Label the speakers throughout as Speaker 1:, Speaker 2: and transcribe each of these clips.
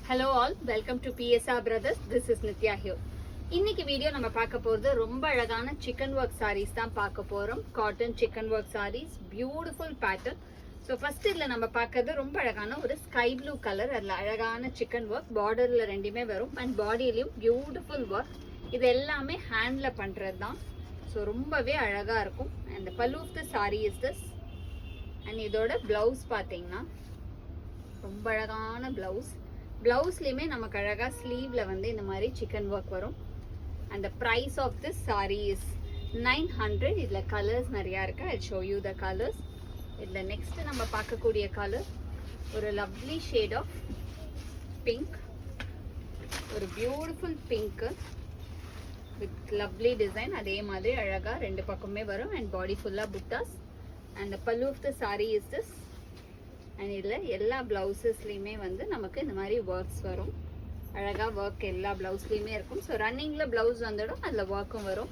Speaker 1: Hello all, welcome to PSR Brothers. This is Nitya here. இன்னைக்கு video நம்ம பார்க்க போறது ரொம்ப அழகான சிக்கன் ஒர்க் sarees தான் பார்க்க போறோம். Cotton chicken work sarees, beautiful pattern. So first இதில் நம்ம பார்க்கறது ரொம்ப அழகான ஒரு ஸ்கை ப்ளூ கலர். அதில் அழகான சிக்கன் ஒர்க் பார்டரில் ரெண்டுமே வரும் அண்ட் பாடியிலையும் பியூட்டிஃபுல் ஒர்க். இது எல்லாமே ஹேண்டில் பண்ணுறது தான். ஸோ ரொம்பவே அழகாக இருக்கும். And pallu of the sari is this. And இதோட ப்ளவுஸ் பார்த்தீங்கன்னா ரொம்ப அழகான ப்ளவுஸ். ப்ளவுஸ்லேயுமே நமக்கு அழகாக ஸ்லீவில் வந்து இந்த மாதிரி சிக்கன் ஒர்க் வரும். And the price of this sari is 900. இதில் கலர்ஸ் நிறையா இருக்குது. I show you the colours. இதில் நெக்ஸ்ட் நம்ம பார்க்கக்கூடிய கலர் ஒரு லவ்லி ஷேட் ஆஃப் பிங்க். ஒரு beautiful pink with lovely design. அதே மாதிரி அழகாக ரெண்டு பக்கமே வரும் அண்ட் பாடி ஃபுல்லாக புட்டாஸ். And the pallu of the sari is this. And இதில் எல்லா ப்ளவுசஸ்லேயுமே வந்து நமக்கு இந்த மாதிரி ஒர்க்ஸ் வரும். அழகாக ஒர்க் எல்லா ப்ளவுஸ்லேயுமே இருக்கும். ஸோ ரன்னிங்கில் ப்ளவுஸ் வந்துடும், அதில் ஒர்க்கும் வரும்.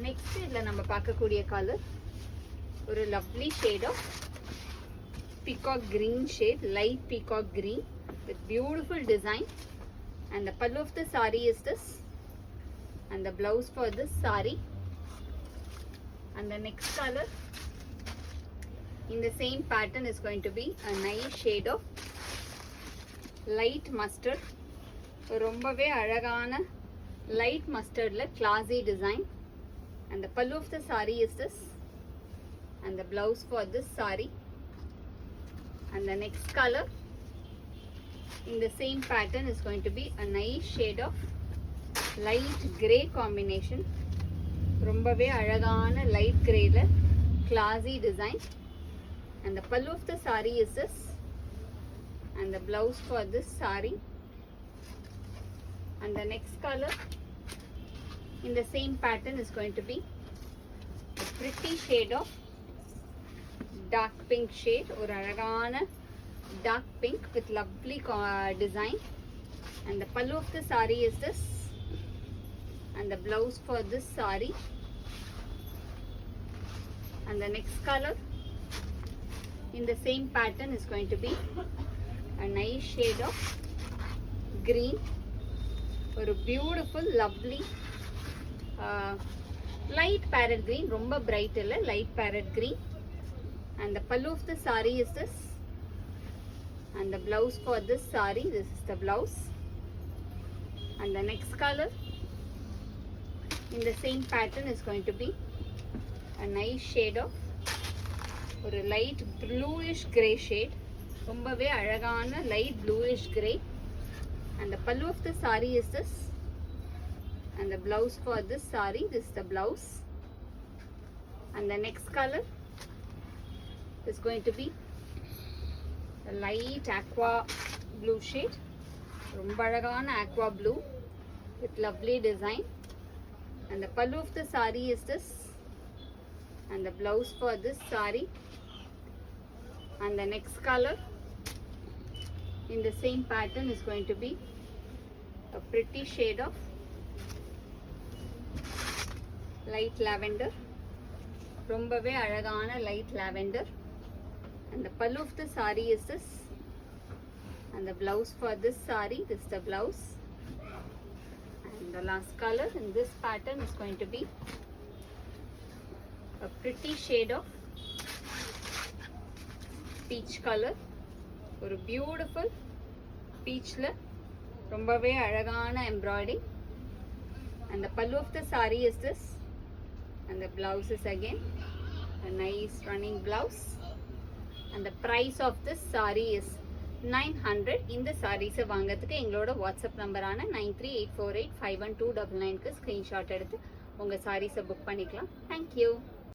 Speaker 1: நெக்ஸ்ட் இதில் நம்ம பார்க்கக்கூடிய கலர் ஒரு lovely shade of peacock green shade, light peacock green with beautiful design. And the pallu of the sari is this. And the blouse for this sari. And the next colour in the same pattern is going to be a nice shade of light mustard. ரொம்பவே அழகான light mustardல classy design. And the pallu of the saree is this. And the blouse for this saree. And the next color in the same pattern is going to be a nice shade of light grey combination. ரொம்பவே அழகான light greyல classy design. And the pallu of the saree is this. And the blouse for this saree. And the next color in the same pattern is going to be a pretty shade of dark pink shade or alagana dark pink with lovely design. And the pallu of the saree is this. And the blouse for this saree. And the next color in the same pattern is going to be a nice shade of green. ஒரு beautiful lovely light parrot green. ரொம்ப bright இல்லை, light parrot green. And the pallu of the saree is this. And the blouse for this saree, this is the blouse. And the next color in the same pattern is going to be a nice shade of ஒரு light bluish grey shade. ரொம்பவே அழகான light bluish grey. And the pallu of the sari is this. And the blouse for this sari, this the blouse. And the next colour is going to be light aqua blue shade. ரொம்ப அழகான aqua blue with lovely design. And the pallu of the sari is this. And the blouse for this saree. And the next color in the same pattern is going to be a pretty shade of light lavender. ரொம்பவே அழகான light lavender. And the pallu of the saree is this. And the blouse for this saree, this is the blouse. And the last color in this pattern is going to be a pretty shade of peach color. ஒரு beautiful பீச்ல ரொம்பவே அழகான embroidering. and the pallu of the saree is this. and the blouse is again a nice running blouse. and the price of this saree is 900. இந்த sarees வாங்கிறதுக்கு எங்களோட WhatsApp நம்பரான 9384851299க்கு screenshot எடுத்து உங்கள் sarees book பண்ணிக்கலாம். Thank you.